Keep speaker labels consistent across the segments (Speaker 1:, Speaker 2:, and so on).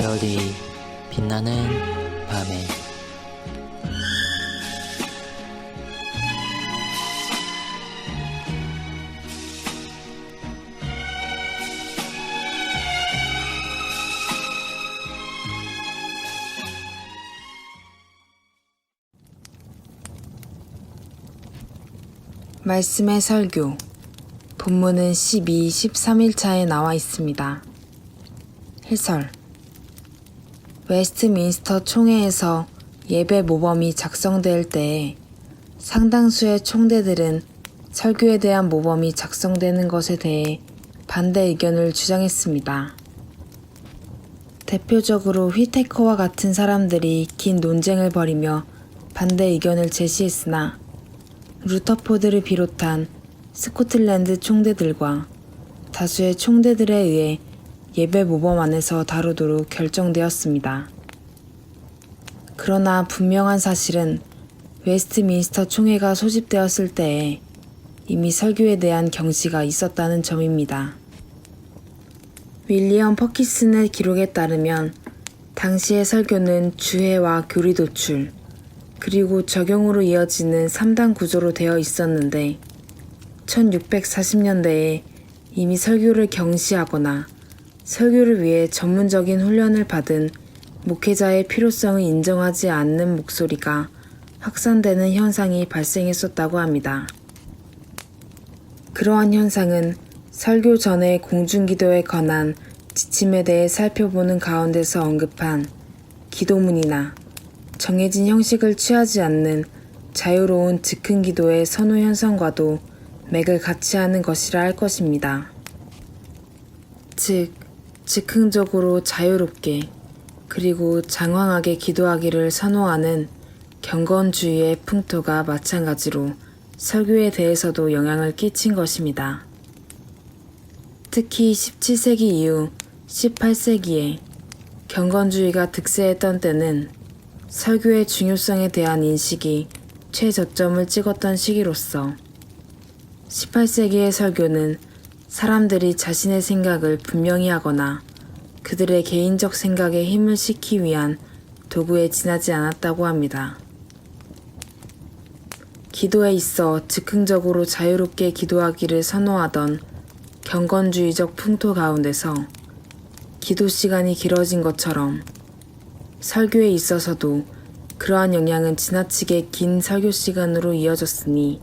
Speaker 1: 별이 빛나는 밤에
Speaker 2: 말씀의 설교 본문은 12, 13일차에 나와 있습니다. 해설 웨스트민스터 총회에서 예배 모범이 작성될 때에 상당수의 총대들은 설교에 대한 모범이 작성되는 것에 대해 반대 의견을 주장했습니다. 대표적으로 휘테커와 같은 사람들이 긴 논쟁을 벌이며 반대 의견을 제시했으나 루터포드를 비롯한 스코틀랜드 총대들과 다수의 총대들에 의해 예배 모범 안에서 다루도록 결정되었습니다. 그러나 분명한 사실은 웨스트민스터 총회가 소집되었을 때에 이미 설교에 대한 경시가 있었다는 점입니다. 윌리엄 퍼키슨의 기록에 따르면 당시의 설교는 주해와 교리 도출, 그리고 적용으로 이어지는 3단 구조로 되어 있었는데 1640년대에 이미 설교를 경시하거나 설교를 위해 전문적인 훈련을 받은 목회자의 필요성을 인정하지 않는 목소리가 확산되는 현상이 발생했었다고 합니다. 그러한 현상은 설교 전의 공중기도에 관한 지침에 대해 살펴보는 가운데서 언급한 기도문이나 정해진 형식을 취하지 않는 자유로운 즉흥기도의 선호 현상과도 맥을 같이 하는 것이라 할 것입니다. 즉, 즉흥적으로 자유롭게 그리고 장황하게 기도하기를 선호하는 경건주의의 풍토가 마찬가지로 설교에 대해서도 영향을 끼친 것입니다. 특히 17세기 이후 18세기에 경건주의가 득세했던 때는 설교의 중요성에 대한 인식이 최저점을 찍었던 시기로서 18세기의 설교는 사람들이 자신의 생각을 분명히 하거나 그들의 개인적 생각에 힘을 싣기 위한 도구에 지나지 않았다고 합니다. 기도에 있어 즉흥적으로 자유롭게 기도하기를 선호하던 경건주의적 풍토 가운데서 기도 시간이 길어진 것처럼 설교에 있어서도 그러한 영향은 지나치게 긴 설교 시간으로 이어졌으니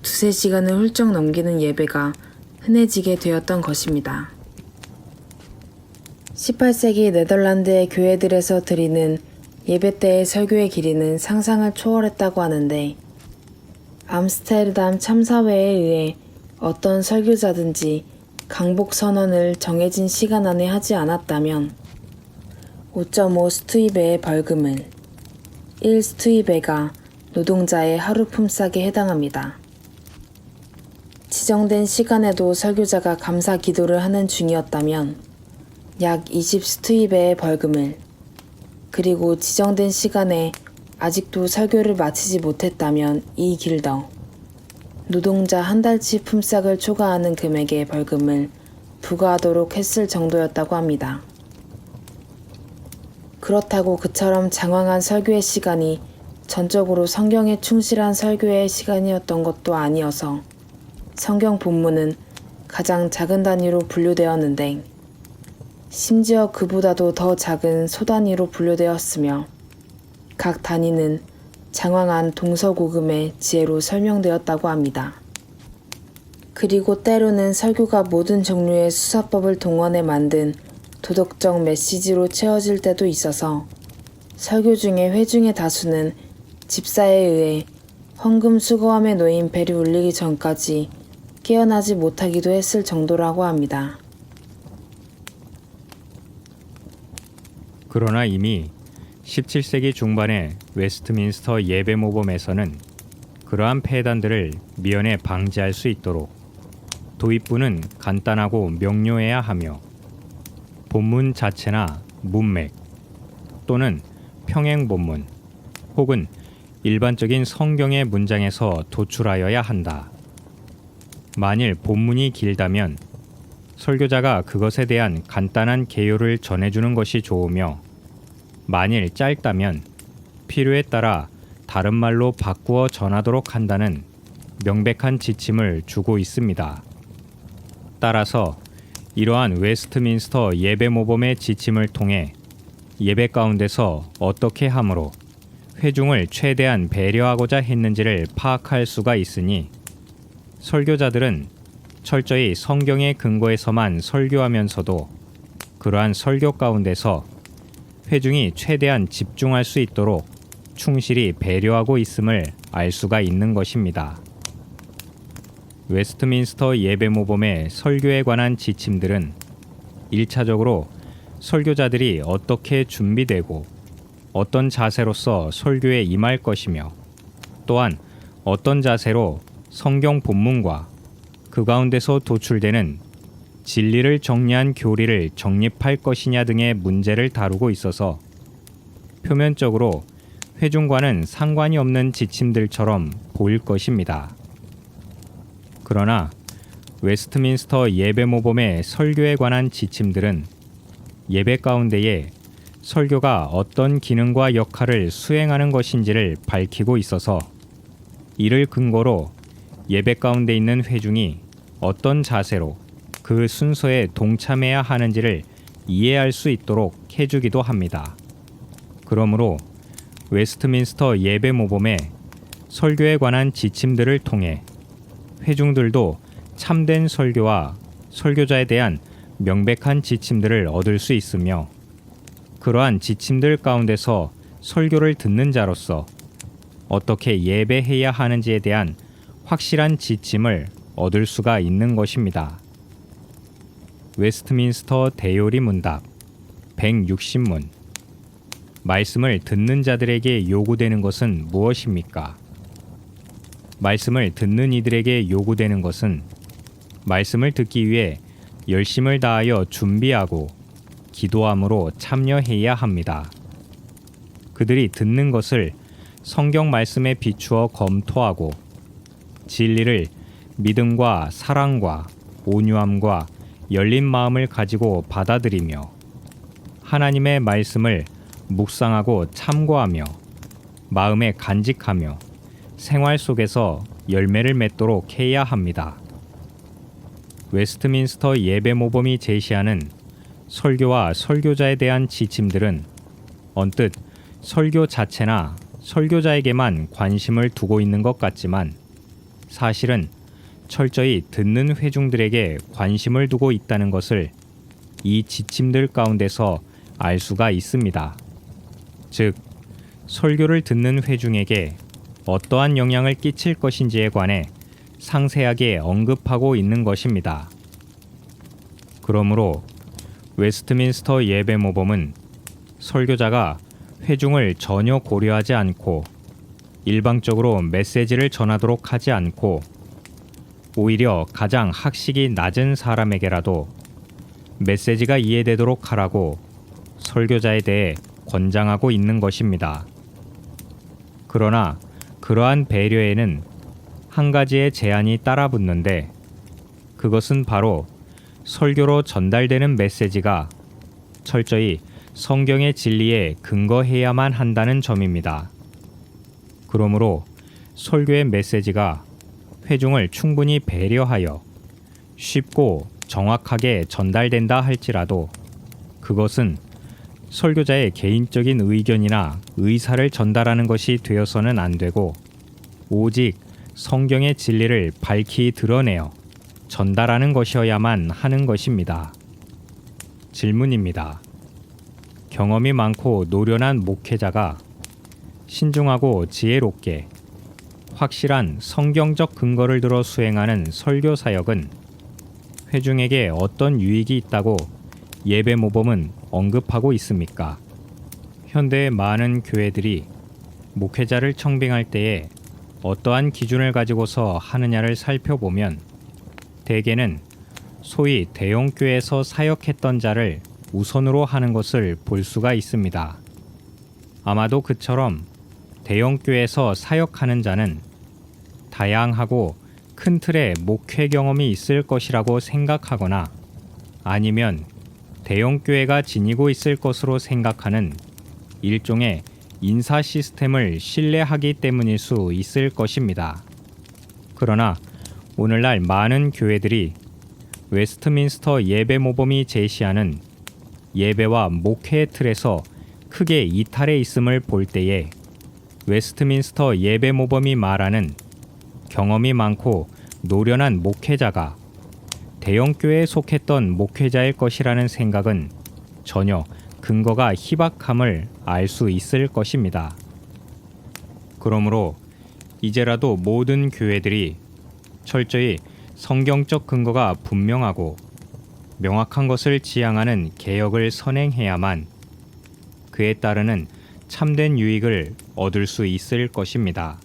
Speaker 2: 두세 시간을 훌쩍 넘기는 예배가 흔해지게 되었던 것입니다. 18세기 네덜란드의 교회들에서 드리는 예배 때의 설교의 길이는 상상을 초월했다고 하는데 암스테르담 참사회에 의해 어떤 설교자든지 강복 선언을 정해진 시간 안에 하지 않았다면 5.5 스투이베의 벌금을 1 스투이베가 노동자의 하루 품삯에 해당합니다. 지정된 시간에도 설교자가 감사 기도를 하는 중이었다면 약 20 스투이베의 벌금을, 그리고 지정된 시간에 아직도 설교를 마치지 못했다면 이 길더 노동자 한 달치 품삯을 초과하는 금액의 벌금을 부과하도록 했을 정도였다고 합니다. 그렇다고 그처럼 장황한 설교의 시간이 전적으로 성경에 충실한 설교의 시간이었던 것도 아니어서 성경 본문은 가장 작은 단위로 분류되었는데 심지어 그보다도 더 작은 소단위로 분류되었으며 각 단위는 장황한 동서고금의 지혜로 설명되었다고 합니다. 그리고 때로는 설교가 모든 종류의 수사법을 동원해 만든 도덕적 메시지로 채워질 때도 있어서 설교 중에 회중의 다수는 집사에 의해 헌금 수거함에 놓인 벨이 울리기 전까지 깨어나지 못하기도 했을 정도라고 합니다.
Speaker 3: 그러나 이미 17세기 중반의 웨스트민스터 예배 모범에서는 그러한 폐단들을 미연에 방지할 수 있도록 도입부는 간단하고 명료해야 하며 본문 자체나 문맥 또는 평행 본문 혹은 일반적인 성경의 문장에서 도출하여야 한다. 만일 본문이 길다면 설교자가 그것에 대한 간단한 개요를 전해주는 것이 좋으며, 만일 짧다면 필요에 따라 다른 말로 바꾸어 전하도록 한다는 명백한 지침을 주고 있습니다. 따라서 이러한 웨스트민스터 예배 모범의 지침을 통해 예배 가운데서 어떻게 함으로 회중을 최대한 배려하고자 했는지를 파악할 수가 있으니, 설교자들은 철저히 성경의 근거에서만 설교하면서도 그러한 설교 가운데서 회중이 최대한 집중할 수 있도록 충실히 배려하고 있음을 알 수가 있는 것입니다. 웨스트민스터 예배 모범의 설교에 관한 지침들은 1차적으로 설교자들이 어떻게 준비되고 어떤 자세로서 설교에 임할 것이며, 또한 어떤 자세로 성경 본문과 그 가운데서 도출되는 진리를 정리한 교리를 정립할 것이냐 등의 문제를 다루고 있어서 표면적으로 회중과는 상관이 없는 지침들처럼 보일 것입니다. 그러나 웨스트민스터 예배 모범의 설교에 관한 지침들은 예배 가운데에 설교가 어떤 기능과 역할을 수행하는 것인지를 밝히고 있어서, 이를 근거로 예배 가운데 있는 회중이 어떤 자세로 그 순서에 동참해야 하는지를 이해할 수 있도록 해주기도 합니다. 그러므로 웨스트민스터 예배 모범의 설교에 관한 지침들을 통해 회중들도 참된 설교와 설교자에 대한 명백한 지침들을 얻을 수 있으며, 그러한 지침들 가운데서 설교를 듣는 자로서 어떻게 예배해야 하는지에 대한 확실한 지침을 얻을 수가 있는 것입니다. 웨스트민스터 대요리 문답 160문. 말씀을 듣는 자들에게 요구되는 것은 무엇입니까? 말씀을 듣는 이들에게 요구되는 것은 말씀을 듣기 위해 열심을 다하여 준비하고 기도함으로 참여해야 합니다. 그들이 듣는 것을 성경 말씀에 비추어 검토하고 진리를 믿음과 사랑과 온유함과 열린 마음을 가지고 받아들이며 하나님의 말씀을 묵상하고 참고하며 마음에 간직하며 생활 속에서 열매를 맺도록 해야 합니다. 웨스트민스터 예배 모범이 제시하는 설교와 설교자에 대한 지침들은 언뜻 설교 자체나 설교자에게만 관심을 두고 있는 것 같지만, 사실은 철저히 듣는 회중들에게 관심을 두고 있다는 것을 이 지침들 가운데서 알 수가 있습니다. 즉, 설교를 듣는 회중에게 어떠한 영향을 끼칠 것인지에 관해 상세하게 언급하고 있는 것입니다. 그러므로 웨스트민스터 예배 모범은 설교자가 회중을 전혀 고려하지 않고 일방적으로 메시지를 전하도록 하지 않고 오히려 가장 학식이 낮은 사람에게라도 메시지가 이해되도록 하라고 설교자에 대해 권장하고 있는 것입니다. 그러나 그러한 배려에는 한 가지의 제한이 따라붙는데, 그것은 바로 설교로 전달되는 메시지가 철저히 성경의 진리에 근거해야만 한다는 점입니다. 그러므로 설교의 메시지가 회중을 충분히 배려하여 쉽고 정확하게 전달된다 할지라도 그것은 설교자의 개인적인 의견이나 의사를 전달하는 것이 되어서는 안 되고, 오직 성경의 진리를 밝히 드러내어 전달하는 것이어야만 하는 것입니다. 질문입니다. 경험이 많고 노련한 목회자가 신중하고 지혜롭게 확실한 성경적 근거를 들어 수행하는 설교 사역은 회중에게 어떤 유익이 있다고 예배 모범은 언급하고 있습니까? 현대의 많은 교회들이 목회자를 청빙할 때에 어떠한 기준을 가지고서 하느냐를 살펴보면 대개는 소위 대형교회에서 사역했던 자를 우선으로 하는 것을 볼 수가 있습니다. 아마도 그처럼 대형교회에서 사역하는 자는 다양하고 큰 틀의 목회 경험이 있을 것이라고 생각하거나 아니면 대형 교회가 지니고 있을 것으로 생각하는 일종의 인사 시스템을 신뢰하기 때문일 수 있을 것입니다. 그러나 오늘날 많은 교회들이 웨스트민스터 예배 모범이 제시하는 예배와 목회의 틀에서 크게 이탈해 있음을 볼 때에 웨스트민스터 예배 모범이 말하는 경험이 많고 노련한 목회자가 대형 교회에 속했던 목회자일 것이라는 생각은 전혀 근거가 희박함을 알 수 있을 것입니다. 그러므로 이제라도 모든 교회들이 철저히 성경적 근거가 분명하고 명확한 것을 지향하는 개혁을 선행해야만 그에 따르는 참된 유익을 얻을 수 있을 것입니다.